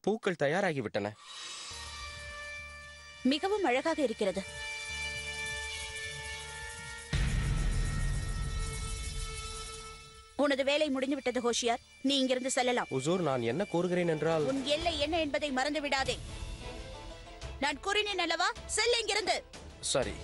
பூக்கள் தயாராகிவிட்டன. மிகவும் அழகாக இருக்கிறது. உனது வேலை முடிந்துவிட்டது ஹோஷியார். நீ இங்கிருந்து செல்லலாம். ஹுசூர், நான் என்ன கூறுகிறேன் என்றால், உன் எல்லை என்ன என்பதை மறந்து விடாதே. நான் கூறினேன் அல்லவா, செல்ல இங்கிருந்து. சரி.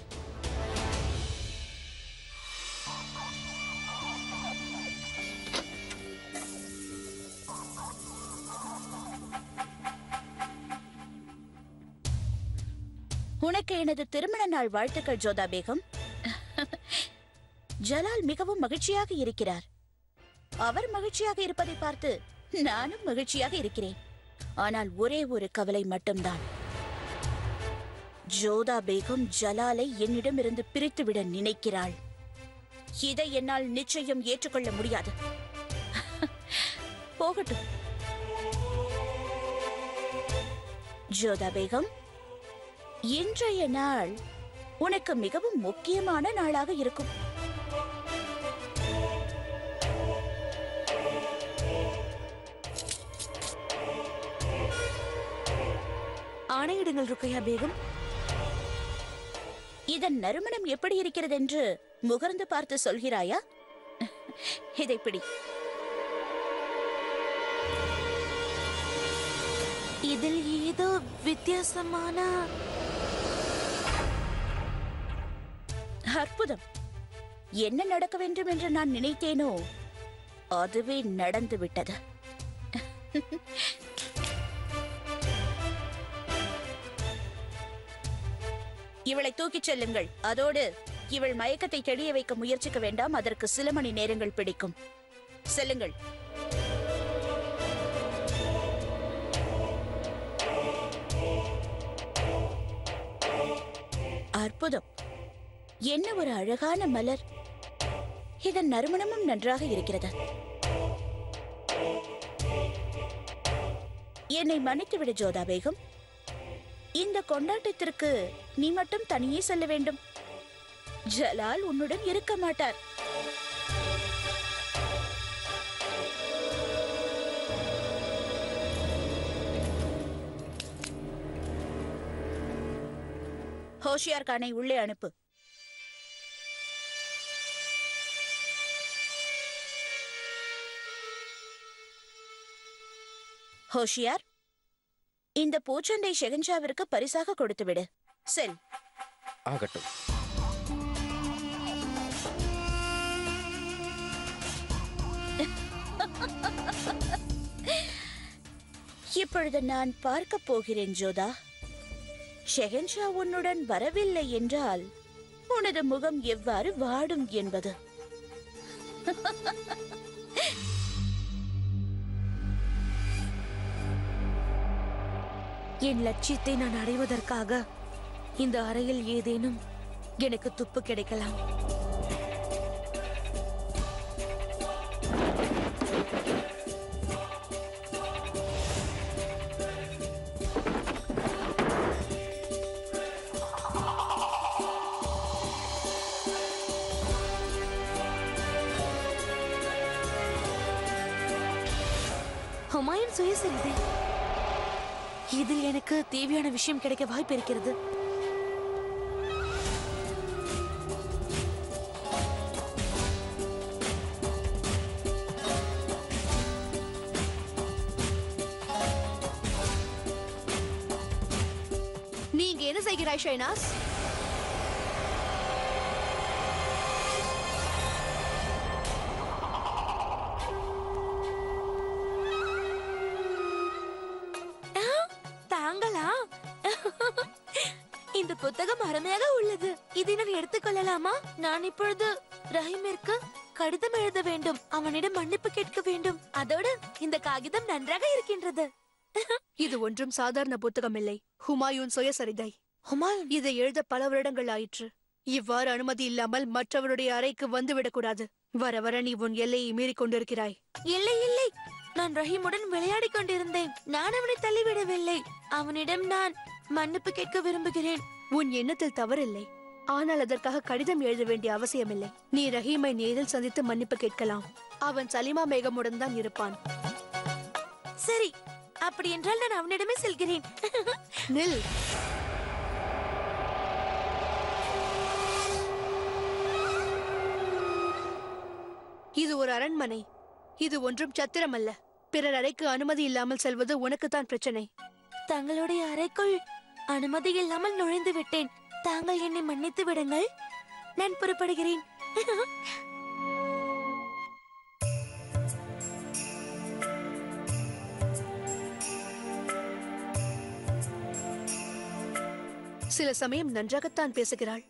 உனக்கு எனது திருமண நாள் வாழ்த்துக்கள் ஜோதா பேகம். ஜலால் மிகவும் மகிழ்ச்சியாக இருக்கிறார். அவர் மகிழ்ச்சியாக இருப்பதை பார்த்து நானும் மகிழ்ச்சியாக இருக்கிறேன். ஆனால் ஒரே ஒரு கவலை மட்டும்தான். ஜோதா பேகம் ஜலாலை என்னிடமிருந்து பிரித்துவிட நினைக்கிறாள். இதை என்னால் நிச்சயம் ஏற்றுக்கொள்ள முடியாது. போகட்டும். ஜோதா பேகம், இன்றைய நாள் உனக்கு மிகவும் முக்கியமான நாளாக இருக்கும். ஆணையிடுங்கள் ருக்கையா பேகம். இதன் நறுமணம் எப்படி இருக்கிறது என்று முகர்ந்து பார்த்து சொல்கிறாயா? இதை பிடி. இதில் ஏதோ வித்தியாசமான அற்புதம். என்ன நடக்க வேண்டும் என்று நான் நினைத்தேனோ அதுவே நடந்து விட்டது. இவளை தூக்கிச் செல்லுங்கள். அதோடு இவள் மயக்கத்தை தெளிய வைக்க முயற்சிக்க வேண்டாம். அதற்கு சில மணி நேரங்கள் பிடிக்கும். செல்லுங்கள். அற்புதம். என்ன ஒரு அழகான மலர். இதன் நறுமணமும் நன்றாக இருக்கிறது. என்னை மன்னித்துவிடு ஜோதா பேகம். இந்த கொண்டாட்டத்திற்கு நீ மட்டும் தனியே செல்ல வேண்டும். ஜலால் உன்னுடன் இருக்க மாட்டார். ஹோஷியார் கானை உள்ளே அனுப்பு. ஹோஷியார், இந்த பூச்சண்டை ஷெகன்ஷாவிற்கு பரிசாக கொடுத்துவிடு. செல். ஆகட்டும். இப்பொழுது நான் பார்க்க போகிறேன் ஜோதா. ஷெகன்ஷா உன்னுடன் வரவில்லை என்றால் உனது முகம் எவ்வாறு வாடும் என்பது. என் லட்சியத்தை நான் அடைவதற்காக இந்த அறையில் ஏதேனும் எனக்கு துப்பு கிடைக்கலாம். ஹுமாயூன் சுயசரிதை. இதில் எனக்கு தேவையான விஷயம் கிடைக்க வாய்ப்பு இருக்கிறது. நீங்க என்ன செய்கிறாய் ஷைனாஸ்? இந்த புத்தகம் அருமையாக உள்ளது. இதை நான் எடுத்துக்கொள்ளலாமா? நான் இப்பொழுது ரஹீமிற்கு கடிதம் எழுத வேண்டும். அவனிடம் மன்னிப்பு கேட்க வேண்டும். அதோடு இந்த காகிதம் நன்றாக இருக்கின்றது. இது ஒன்றும் சாதாரண புத்தகம் இல்லை. ஹுமாயூன் சுயசரிதை. ஹுமாயூன், இதை எழுத பல வருடங்கள் ஆயிற்று. இவ்வாறு அனுமதி இல்லாமல் மற்றவருடைய அறைக்கு வந்துவிடக்கூடாது. வர வர நீ உன் எல்லையை மீறிக் கொண்டிருக்கிறாய். இல்லை இல்லை, நான் ரஹீமுடன் விளையாடிக் கொண்டிருந்தேன். நான் அவனை தள்ளிவிடவில்லை. அவனிடம் நான் மன்னிப்பு கேட்க விரும்புகிறேன். உன் எண்ணத்தில் தவறில்லை. ஆனால் அதற்காக கடிதம் எழுத வேண்டிய அவசியமில்லை. நீ ரஹீமை நேரில் சந்தித்து மன்னிப்பு கேட்கலாம். அவன் சலிமா மேகமுடன் தான் இருப்பான். சரி, அப்படி என்றால் நான் அவனிடமே செல்கிறேன். நில். இது ஒரு அரண்மனை. இது ஒன்றும் சத்திரம் அல்ல. பிறர் அறைக்கு அனுமதி இல்லாமல் செல்வது உனக்குத்தான் பிரச்சனை. தங்களுடைய அறைக்குள் அனுமதி இல்லாமல் நுழைந்து விட்டேன். தாங்கள் என்னை மன்னித்து விடுங்கள். நான் புறப்படுகிறேன். சில சமயம் நன்றாகத்தான் பேசுகிறாள்,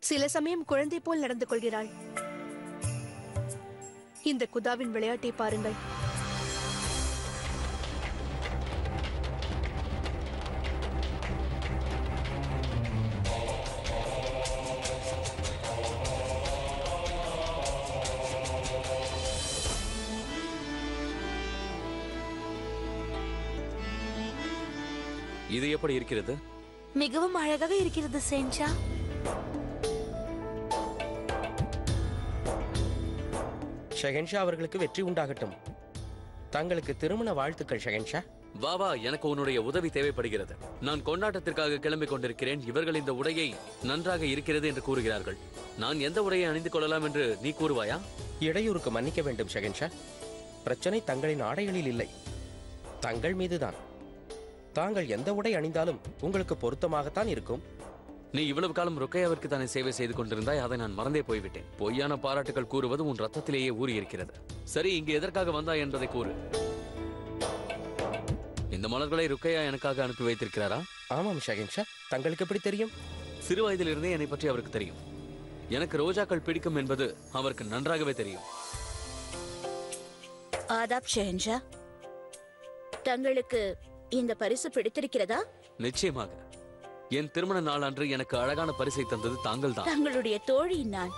சில சமயம் குழந்தை போல் நடந்து கொள்கிறாள். இந்த குதாவின் விளையாட்டை பாருங்கள். இது எப்படி இருக்கிறது? மிகவும் அழகாக இருக்கிறது சென்ஷா. ஷெஹன்ஷா அவர்களுக்கு வெற்றி உண்டாகட்டும். தங்களுக்கு திருமண வாழ்த்துக்கள் ஷெஹன்ஷா. வா வா, எனக்கு உன்னுடைய உதவி தேவைப்படுகிறது. நான் கொண்டாட்டத்திற்காக கிளம்பிக் கொண்டிருக்கிறேன். இவர்கள் இந்த உடையை நன்றாக இருக்கிறது என்று கூறுகிறார்கள். நான் எந்த உடையை அணிந்து கொள்ளலாம் என்று நீ கூறுவாயா? இடையூறுக்கு மன்னிக்க வேண்டும் ஷெஹன்ஷா. பிரச்சனை தங்களின் ஆடைகளில் இல்லை, தங்கள் மீதுதான். தாங்கள் எந்த உடை அணிந்தாலும் உங்களுக்கு பொருத்தமாகத்தான் இருக்கும். நீ இவ்வளவு காலம் ருக்கையாவிற்கு தானே சேவை செய்து கொண்டிருந்தாய், அதை நான் மறந்தே போய்விட்டேன். பொய்யான பாராட்டுகள் கூறுவது உன் ரத்தத்திலேயே ஊறி இருக்கிறது. சரி, இங்கு எதற்காக வந்தாய் என்பதை கூறு. இந்த மலர்களை ருக்கையா எனக்காக அனுப்பி வைத்திருக்கிறாரா? ஆமாம் ஷெஹன்ஷா. தங்களுக்கு எப்படி தெரியும்? சிறு வயதிலிருந்தே என்னை பற்றி அவருக்கு தெரியும். எனக்கு ரோஜாக்கள் பிடிக்கும் என்பது அவருக்கு நன்றாகவே தெரியும். ஆதாப் ஷெஹன்ஷா, தங்களுக்கு இந்த பரிசு பிடித்திருக்கிறதா? நிச்சயமாக. என் திருமண நாள் அன்று எனக்கு அழகான பரிசை தந்தது தாங்கள் தான். தங்களுடைய தோழி நான்.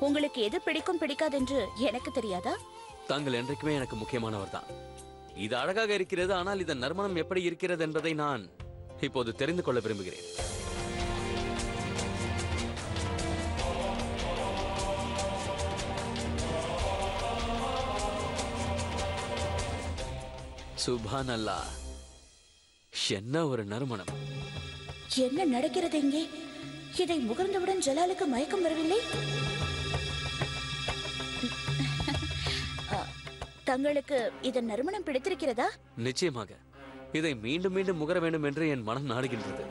உங்களுக்கு எது பிடிக்கும் பிடிக்காதென்று எனக்கு தெரியாதா? தாங்கள் என்றைக்குமே எனக்கு முக்கியமானவர் தான். இது அழகாக இருக்கிறது, ஆனால் இதன் நறுமணம் எப்படி இருக்கிறது என்பதை நான் இப்போது தெரிந்து கொள்ள விரும்புகிறேன். சுப்ஹானல்லாஹ், என்ன ஒரு நறுமணம்! என்ன நடக்கிறது இங்கே? இதை முகர்ந்தவுடன் ஜலாலுக்கு மயக்கம் வரவில்லை? தங்களுக்கு இதன் நறுமணம் பிடித்திருக்கிறதா? நிச்சயமாக. இதை மீண்டும் மீண்டும் முகர வேண்டும் என்று என் மனம் நாடுகின்றது.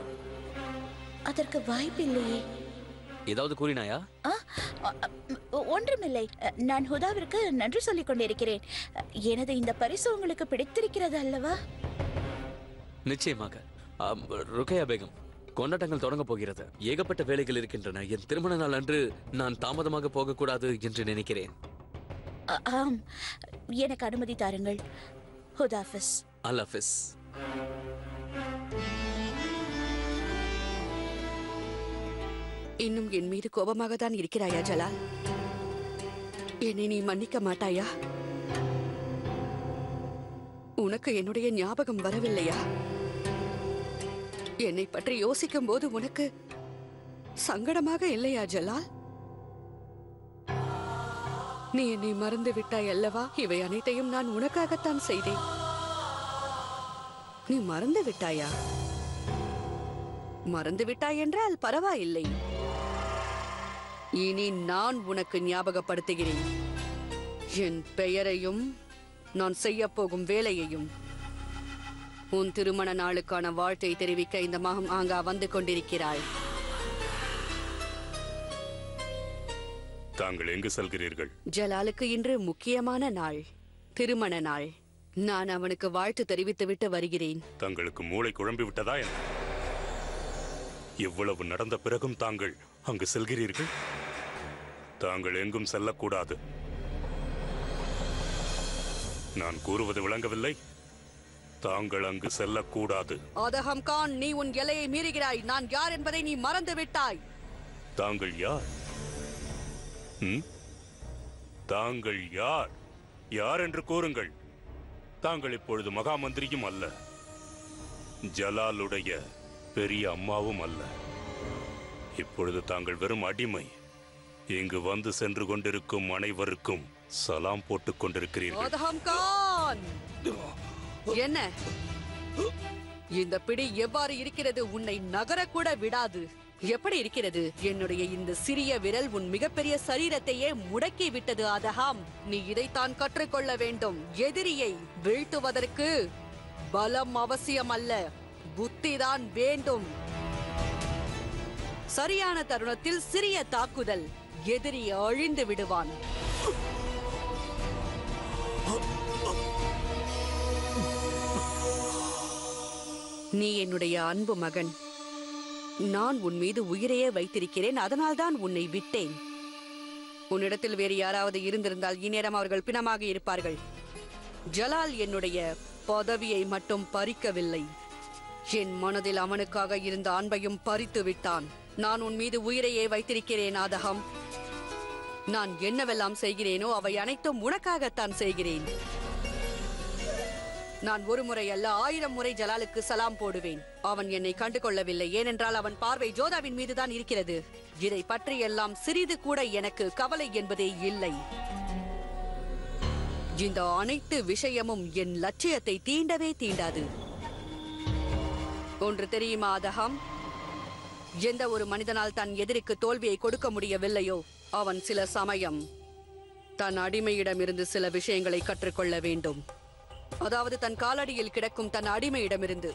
அதற்கு வாய்ப்பில்லையே. ஏதாவது கூறினாயா? ஒன்றுமில்லை. நான் ஹுதாவிற்கு நன்றி சொல்லிக் கொண்டிருக்கிறேன். எனது இந்த பரிசு உங்களுக்கு பிடித்திருக்கிறது அல்லவா? நிச்சயமாக. ருக்கையா பேகம், கொண்டாட்டங்கள் தொடங்க போகிறது. ஏகப்பட்ட வேலைகள் இருக்கின்றன. என் திருமண நாள் அன்று நான் தாமதமாக போகக்கூடாது என்று நினைக்கிறேன். ஆம், எனக்கு அனுமதி தாருங்கள். ஹுதாஃபிஸ். அல்லாஃபிஸ். இன்னும் என் மீது கோபமாக தான் இருக்கிறாயா ஜலால்? என்னை நீ மன்னிக்க மாட்டாயா? உனக்கு என்னுடைய ஞாபகம் வரவில்லையா? என்னை பற்றி யோசிக்கும் போது உனக்கு சங்கடமாக இல்லையா ஜலால்? நீ என்னை மறந்து விட்டாய் அல்லவா? இவை அனைத்தையும் நான் உனக்காகத்தான் செய்தேன். நீ மறந்து விட்டாயா? மறந்து விட்டாய் என்றால் பரவாயில்லை. இனி நான் உனக்கு ஞாபகப்படுத்துகிறேன். என் பெயரையும் நான் செய்ய போகும் வேலையையும். உன் திருமண நாளுக்கான வாழ்த்தை தெரிவிக்க இந்த மகம் ஆங்கா வந்து கொண்டிருக்கிறாய். தாங்கள் எங்கு செல்கிறீர்கள்? ஜலாலுக்கு இன்று முக்கியமான நாள், திருமண நாள். நான் அவனுக்கு வாழ்த்து தெரிவித்துவிட்டு வருகிறேன். தங்களுக்கு மூளை குழம்பி விட்டதா என்ன? இவ்வளவு நடந்த பிறகும் தாங்கள் அங்கு செல்கிறீர்கள்? தாங்கள் எங்கும் செல்லக்கூடாது. நான் கூறுவது விளங்கவில்லை? தாங்கள் அங்கு செல்லக்கூடாது. ஆதகம் கான், நீ உன் எல்லையை மீறுகிறாய். நான் யார் என்பதை நீ மறந்து விட்டாய். தாங்கள் யார்? தாங்கள் யார்? யார் என்று கூறுங்கள். தாங்கள் இப்பொழுது மகா மந்திரியும் அல்ல, ஜலாலுடைய பெரிய அம்மாவும் அல்ல. இப்பொழுது தாங்கள் வெறும் அடிமை. இங்கு வந்து சென்று கொண்டிருக்கும் அனைவருக்கும் சலாம் போட்டுக் கொண்டிருக்கிறீர்கள். ஆதகம் கான், என்ன இந்த பிடி எவ்வாறு இருக்கிறது? உன்னை நகரக்கூட விடாது. எப்படி இருக்கிறது? என்னுடைய இந்த சிறிய விரல் உன் மிகப்பெரிய சரீரத்தையே முடக்கி விட்டது அதஹாம். நீ இதைத்தான் கற்றுக்கொள்ள வேண்டும். எதிரியை வீழ்த்துவதற்கு பலம் அவசியம் அல்ல, புத்திதான் வேண்டும். சரியான தருணத்தில் சிறிய தாக்குதல், எதிரி அழிந்து விடுவான். நீ என்னுடைய அன்பு மகன். நான் உன் மீது உயிரையே வைத்திருக்கிறேன். அதனால்தான் உன்னை விட்டேன். உன்னிடத்தில் வேறு யாராவது இருந்திருந்தால் இந்நேரம் அவர்கள் பிணமாக இருப்பார்கள். ஜலால் என்னுடைய பதவியை மட்டும் பறிக்கவில்லை, என் மனதில் அவனுக்காக இருந்த அன்பையும் பறித்து விட்டான். நான் உன் மீது உயிரையே வைத்திருக்கிறேன் ஆதகம். நான் என்னவெல்லாம் செய்கிறேனோ அவை அனைத்தும் உனக்காகத்தான் செய்கிறேன். நான் ஒரு முறை அல்ல 1000 முறை ஜலாலுக்கு சலாம் போடுவேன். அவன் என்னை கண்டுகொள்ளவில்லை, ஏனென்றால் அவன் பார்வை ஜோதாவின் மீதுதான் இருக்கிறது. இதை பற்றி எல்லாம் சிறிது கூட எனக்கு கவலை என்பதே இல்லை. இந்த அனைத்து விஷயமும் என் லட்சியத்தை தீண்டவே தீண்டாது. ஒன்று தெரியுமா அதகம்? எந்த ஒரு மனிதனால் தன் எதிரிக்கு தோல்வியை கொடுக்க முடியவில்லையோ அவன் சில சமயம் தன் அடிமையிடமிருந்து சில விஷயங்களை கற்றுக்கொள்ள வேண்டும். அதாவது தன் காலடியில் கிடக்கும் தன் அடிமையிடமிருந்து.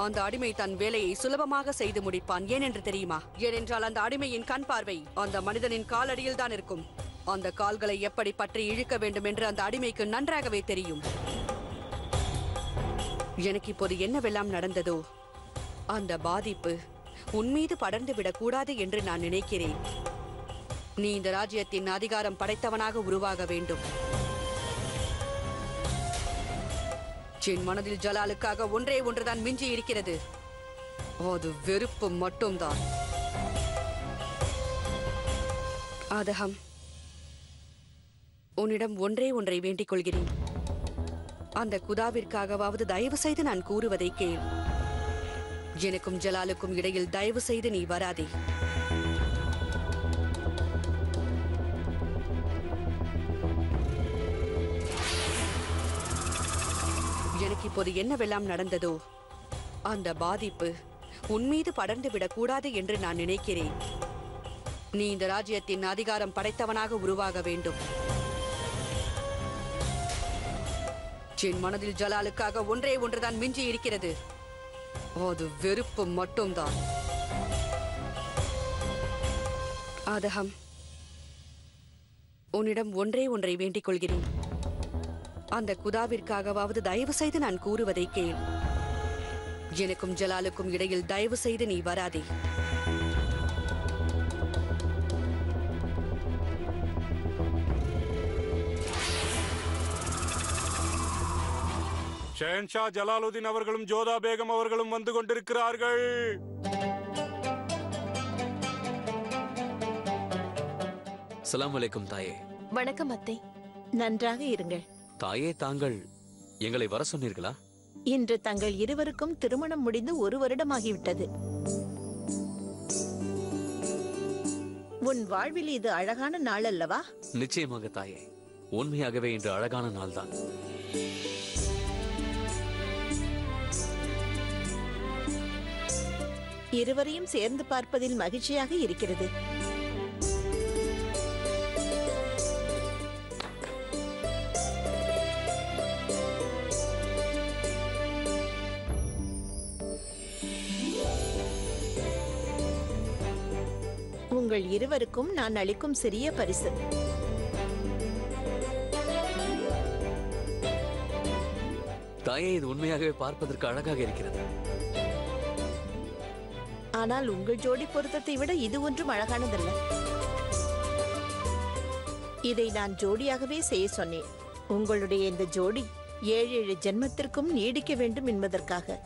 அந்த அடிமை தன் வேலையை சுலபமாக செய்து முடிப்பான். ஏனென்று தெரியுமா? ஏனென்றால் அந்த அடிமையின் கண் பார்வை அந்த மனிதனின் காலடியில் தான் இருக்கும். அந்த கால்களை எப்படி பற்றி இழுக்க வேண்டும் என்று அந்த அடிமைக்கு நன்றாகவே தெரியும். எனக்கு இப்போது என்னவெல்லாம் நடந்ததோ அந்த பாதிப்பு உன் மீது படர்ந்து விடக்கூடாது என்று நான் நினைக்கிறேன். நீ இந்த ராஜ்யத்தின் அதிகாரம் படைத்தவனாக உருவாக வேண்டும். என் மனதில் ஜலாலுக்காக ஒன்றே ஒன்றுதான் மிஞ்சி இருக்கிறது, அது வெறுப்பு மட்டும்தான். ஆதகம், உன்னிடம் ஒன்றே ஒன்றை வேண்டிக் கொள்கிறேன். அந்த குதாவிற்காகவாவது தயவு செய்து நான் கூறுவதை கேள். எனக்கும் ஜலாலுக்கும் இடையில் தயவு செய்து நீ வராதே. எனக்கு இப்போது என்னவெல்லாம் நடந்ததோ அந்த பாதிப்பு உன் மீது படர்ந்து விடக்கூடாது என்று நான் நினைக்கிறேன். நீ இந்த ராஜ்யத்தின் அதிகாரம் படைத்தவனாக உருவாக வேண்டும். என் மனதில் ஜலாலுக்காக ஒன்றே ஒன்றுதான் மிஞ்சி இருக்கிறது, அது வெறுப்பு மட்டும்தான். ஆதகம், உன்னிடம் ஒன்றே ஒன்றை வேண்டிக் கொள்கிறேன். அந்த குதாவிற்காகவாவது தயவு செய்து நான் கூறுவதை கேள். எனக்கும் ஜலாலுக்கும் இடையில் தயவு செய்து நீ வராதே. ஷெஹன்ஷா ஜலாலுதீன் அவர்களும் ஜோதா பேகம் அவர்களும் வந்து கொண்டிருக்கிறார்கள். அஸ்ஸலாமு அலைக்கும் தாயே. வணக்கம் அத்தை. நன்றாக இருங்கள். தாயே, தாங்கள் எங்களை வர சொன்னீர்களா? இன்று தங்கள் இருவருக்கும் திருமணம் முடிந்து 1 வருடமாகிவிட்டது. உன் வாழ்வில் இது அழகான நாள் அல்லவா? நிச்சயமாக தாயே, உண்மையாகவே இன்று அழகான நாள்தான். இருவரையும் சேர்ந்து பார்ப்பதில் மகிழ்ச்சியாக இருக்கிறது. உங்கள் இருவருக்கும் நான் அளிக்கும் சிறிய பரிசு. தாயே, இது உண்மையாகவே பார்ப்பதற்கு அழகாக இருக்கிறது. ஆனால் உங்கள் ஜோடி பொருத்தத்தை விட இது ஒன்றும் அழகானதல்ல. இதை நான் ஜோடியாகவே செய்ய சொன்னேன். உங்களுடைய இந்த ஜோடி 7 ஜென்மத்திற்கும் நீடிக்க வேண்டும் என்பதற்காக.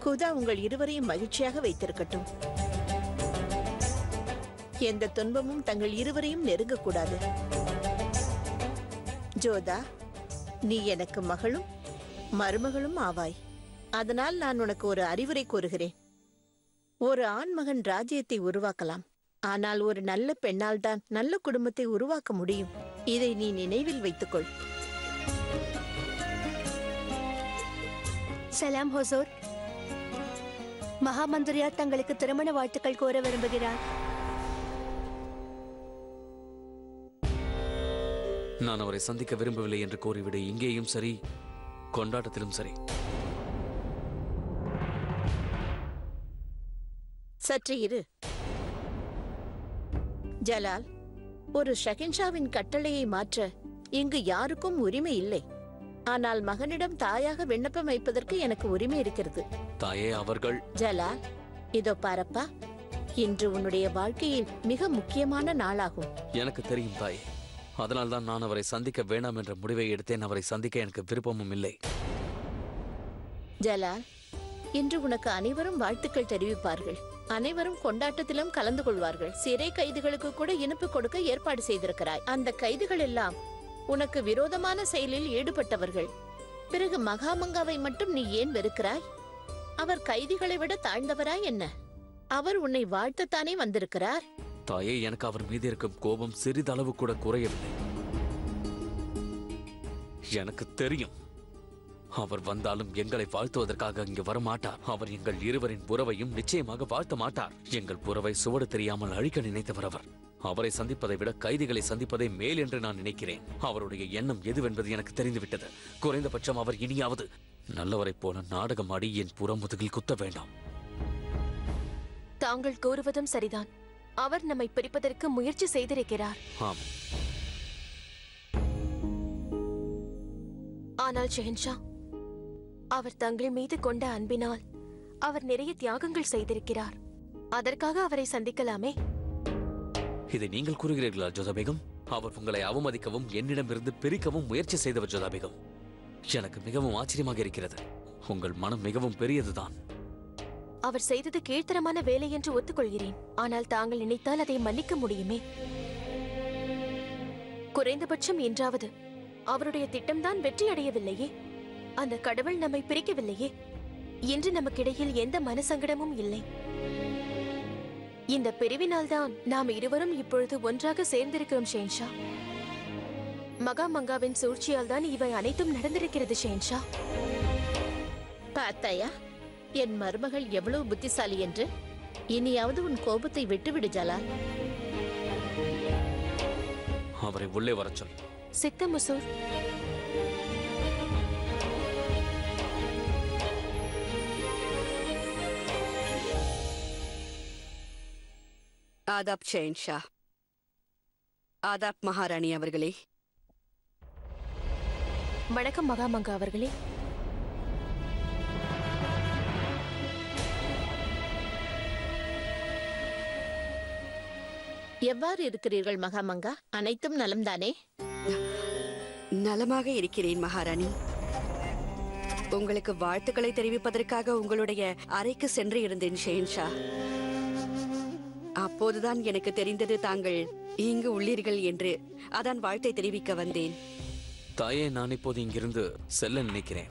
குதா உங்கள் இருவரையும் மகிழ்ச்சியாக வைத்திருக்கட்டும். எந்த துன்பமும் தங்கள் இருவரையும் நெருங்கக்கூடாது. ஜோதா, நீ எனக்கு மகளும் மருமகளும் ஆவாய். அதனால் நான் உனக்கு ஒரு அறிவுரை கூறுகிறேன். ஒரு ஆண்மகன் ராஜ்யத்தை உருவாக்கலாம், ஆனால் ஒரு நல்ல பெண்ணால் தான் நல்ல குடும்பத்தை உருவாக்க முடியும். இதை நீ நினைவில் வைத்துக்கொள். சலாம் ஹுசூர். மகாமந்திரியார் தங்களுக்கு திருமண வாழ்த்துக்கள் கோர விரும்புகிறார். நான் அவரை சந்திக்க விரும்பவில்லை என்று கூறிவிடு. இங்கேயும் சரி, கொண்டாட்டத்திலும் சரி. சற்று இரு ஜலால். ஒரு ஷகின்ஷாவின் கட்டளையை மாற்ற இங்கு யாருக்கும் உரிமை இல்லை. ஆனால் மகனிடம் தாயாக விண்ணப்பம் வைப்பதற்கு எனக்கு உரிமை இருக்கிறது. தாயே, அவர்கள்... ஜலால், இதோ பாரப்பா, இன்று உன்னுடைய வாழ்க்கையில் மிக முக்கியமான நாளாகும். எனக்கு தெரியும் தாயே. அதனால்தான் நான் அவரை சந்திக்க வேண்டாம் என்ற முடிவை எடுத்தேன். அவரை சந்திக்க எனக்கு விருப்பமும் இல்லை. ஜலால், இன்று உனக்கு அனைவரும் வாழ்த்துக்கள் தெரிவிப்பார்கள். அனைவரும் கொண்டாட்டத்திலும் கலந்து கொள்வார்கள். சிறை கைதிகளுக்கு கூட இனிப்பு கொடுக்க ஏற்பாடு செய்திருக்கிறாய். அந்த கைதிகள் எல்லாம் உனக்கு விரோதமான செயலில் ஈடுபட்டவர்கள். பிறகு மகாமங்காவை மட்டும் நீ ஏன் வெறுக்கிறாய்? அவர் கைதிகளை விட தாழ்ந்தவராய் என்ன? அவர் உன்னை வாழ்த்தத்தானே வந்திருக்கிறார். தாயே, எனக்கு அவர் மீது இருக்கும் கோபம் சிறிதளவு கூட குறையவில்லை. எனக்கு தெரியும், அவர் வந்தாலும் எங்களை வாழ்த்துவதற்காக இங்கு வரமாட்டார். அவர் எங்கள் இருவரின் உறவையும் நிச்சயமாக வாழ்த்த மாட்டார். எங்கள் உறவை சுவடு தெரியாமல் அழிக்க நினைத்தவர் அவர். அவரை சந்திப்பதை விட கைதிகளை சந்திப்பதே மேல் என்று நான் நினைக்கிறேன். அவருடைய எண்ணம் எதுவென்பது எனக்கு தெரிந்துவிட்டது. குறைந்தபட்சம் அவர் இனியாவது நல்லவரைப் போல நாடகமாடி என் புறமுதுகில் குத்த வேண்டாம். தாங்கள் கூறுவதும் சரிதான். அவர் நம்மை பிரிப்பதற்கு முயற்சி செய்திருக்கிறார். ஆம். ஆனால் ஷெஹன்ஷா, அவர் தங்கள் மீது கொண்ட அன்பினால் அவர் நிறைய தியாகங்கள் செய்திருக்கிறார். அதற்காக அவரை சந்திக்கலாமே. இதை நீங்கள் கூறுகிறீர்களா ஜோதா பேகம்? அவர் உங்களை அவமதிக்கவும் என்னிடமிருந்து பிரிக்கவும் முயற்சி செய்தவர் ஜோதா பேகம். எனக்கு மிகவும் ஆச்சரியமாக இருக்கிறது. உங்கள் மனம் மிகவும் பெரியதுதான். அவர் செய்தது கீழ்த்தரமான வேலை என்று ஒத்துக்கொள்கிறேன். ஆனால் தாங்கள் நினைத்தால் அதை மன்னிக்க முடியுமே. குறைந்தபட்சம் என்றாவது அவருடைய திட்டம்தான் வெற்றி அடையவில்லையே. அந்த கடவுள் நம்மை பிரிக்கவில்லையே. இன்று நமக்கிடையில் எந்த மனசங்கடமும் இல்லை. இந்த பிரிவினால்தான் நாம் இருவரும் இப்பொழுது ஒன்றாக சேர்ந்திருக்கிறோம் ஷெஹன்ஷா. மகாமங்காவின் சூழ்ச்சியால் தான் இவை அனைத்தும் நடந்திருக்கிறது ஷெஹன்ஷா. பார்த்தாயா என் மருமகள் எவ்வளவு புத்திசாலி என்று? இனியாவது உன் கோபத்தை விட்டுவிடு ஜலால். அவரை உள்ளே வரச் சொல். சித்தம் முசூர். ஆதாப் ஷெஹன்ஷா. ஆதாப் மகாராணி அவர்களே. வணக்கம் மகாமங்கா அவர்களே. எவ்வாறு இருக்கிறீர்கள் மகாமங்கா? அனைத்தும் நலம்தானே? நலமாக இருக்கிறேன் மகாராணி. உங்களுக்கு வாழ்த்துக்களை தெரிவிப்பதற்காக உங்களுடைய அறைக்கு சென்று இருந்தேன் ஷெஹன்ஷா. அப்போதுதான் எனக்கு தெரிந்தது தாங்கள் இங்கு உள்ளீர்கள் என்று. அதான் வாழ்த்தை தெரிவிக்க வந்தேன். தாயே, நான் இப்போது இங்கிருந்து செல்ல நினைக்கிறேன்.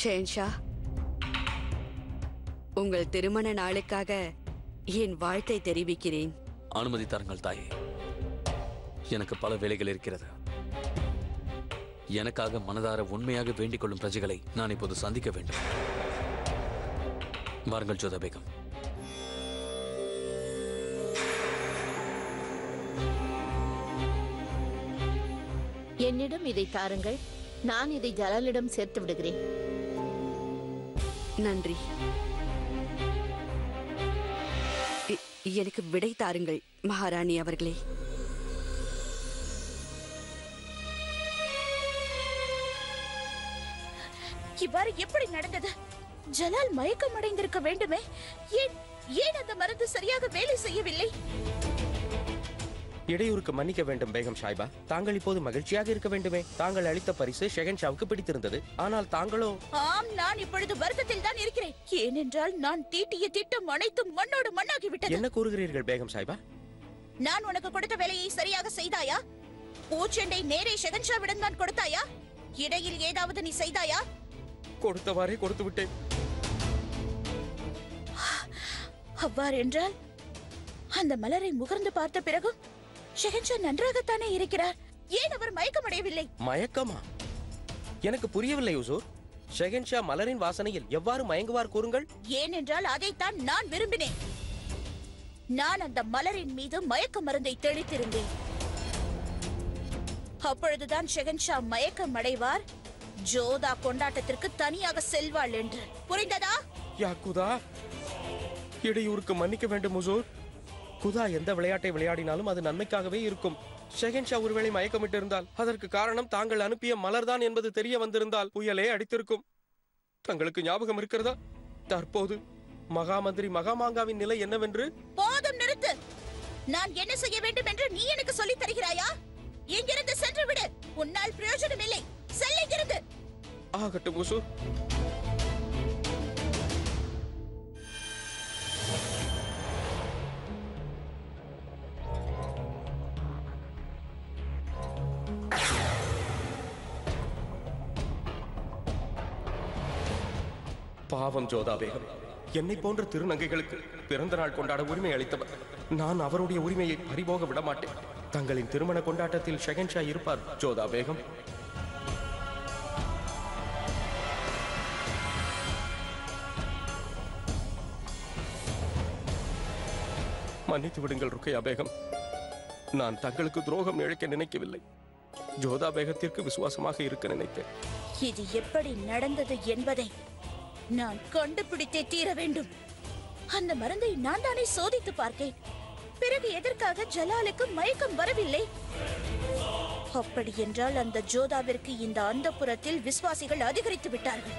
ஷெஹன்ஷா, உங்கள் திருமண நாளுக்காக என் வாழ்த்தை தெரிவிக்கிறேன். அனுமதி தாருங்கள் தாயே. எனக்கு பல வேலைகள் இருக்கிறது. எனக்காக மனதார உண்மையாக வேண்டிக் கொள்ளும் பிரஜைகளை நான் இப்போது சந்திக்க வேண்டும். வாருங்கள் ஜோதா பேகம். என்னிடம் இதை தாருங்கள். நான் இதை ஜலாலிடம் சேர்த்து விடுகிறேன். நன்றி. எனக்கு விடை தாருங்கள் மகாராணி அவர்களே. இவ்வாறு எப்படி நடந்தது? ஜலால் மயக்கம் அடைந்திருக்க வேண்டுமே. ஏன் அந்த மருந்து சரியாக வேலை செய்யவில்லை? இடையூறுக்கு மன்னிக்க வேண்டும் பேகம் சாஹிபா. தாங்கள் இப்போது மகிழ்ச்சியாக இருக்க வேண்டுமே. தாங்கள் அளித்த பரிசு ஷெஹன்ஷாவுக்கு பிடித்திருந்தது. ஆனால் தாங்களோ... ஆம், நான் இப்பொழுது வருத்தத்தில் தான் இருக்கிறேன். ஏனென்றால் நான் தீட்டிய திட்டம் அனைத்தும் மண்ணோடு மண்ணாகிவிட்டது. என்ன கூறுகிறீர்கள் பேகம் சாஹிபா? நான் உனக்கு கொடுத்த வேலையை சரியாக செய்தாயா? பூச்செண்டை நேரே ஷெஹன்ஷாவிடம் தான் கொடுத்தாயா? இடையில் ஏதாவது நீ செய்தாயா? கொடுத்தவாறே கொடுத்து விட்டேன். அவ்வாறு என்றால் அந்த மலரை முகர்ந்து பார்த்த பிறகும் ஷெஹன்ஷா நன்றாகத்தானே இருக்கிறார். ஏன் அவர் மயக்கமடையவில்லை? மயக்கமா? எனக்கு புரியவில்லை ஹுசூர். ஷெகன்ஷா மலரின் வாசனையில் எவ்வாறு மயங்குவார் கூறுங்கள். ஏனென்றால் அதைத்தான் நான் விரும்பினேன். நான் அந்த மலரின் மீது மயக்க மருந்தை தெளித்திருந்தேன். அப்பொழுதுதான் ஷெகன்ஷா மயக்கம் அடைவார், ஜோதா கொண்டாட்டத்திற்கு தனியாக செல்வாள் என்று. புரிந்ததா? யா குதா, இடையூறுக்கு மன்னிக்க வேண்டும் ஹுசூர். குதா எந்த விளையாட்டை விளையாடினாலும் அது நன்மைக்காகவே இருக்கும். ஷெகன்ஷா ஒருவேளை மயக்கமிட்டு இருந்தால் அதற்கு காரணம் தாங்கள் அனுப்பிய மலர்தான் என்பது தெரிய வந்திருந்தால் புயலே அடித்திருக்கும். தங்களுக்கு ஞாபகம் இருக்கிறதா தற்போது மகாமந்திரி மகாமாங்காவின் நிலை என்னவென்று? போதும், நிறுத்து. நான் என்ன செய்ய வேண்டும் என்று நீ எனக்கு சொல்லித் தருகிறாயா? இங்கிருந்து சென்று விடு. உன்னால் பிரயோஜனம் இல்லை. செல்லிங்கிருந்து. ஆகட்டும் ஹுசூர். பாவம் ஜோதா பேகம், என்னை போன்ற திருநங்கைகளுக்கு பிறந்த நாள் கொண்டாட உரிமை அளித்தவர். நான் அவருடைய உரிமையை பறிபோக விட மாட்டேன். தங்களின் திருமண கொண்டாட்டத்தில் ஷெகன்ஷா இருப்பார் ஜோதா பேகம். மன்னித்து விடுங்கள் ருக்கையா பேகம். நான் தங்களுக்கு துரோகம் இழைக்க நினைக்கவில்லை. ஜோதா பேகத்திற்கு விசுவாசமாக இருக்க நினைத்தேன். இது எப்படி நடந்தது என்பதை நான் கண்டுபிடித்தே தீர வேண்டும். அந்த மருந்தை நான் தானே சோதித்து பார்த்தேன். பிறகு எதற்காக ஜலாலுக்கு மயக்கம் வரவில்லை? அப்படி என்றால் அந்த ஜோதாவிற்கு இந்த அந்தப்புரத்தில் விசுவாசிகள் அதிகரித்து விட்டார்கள்.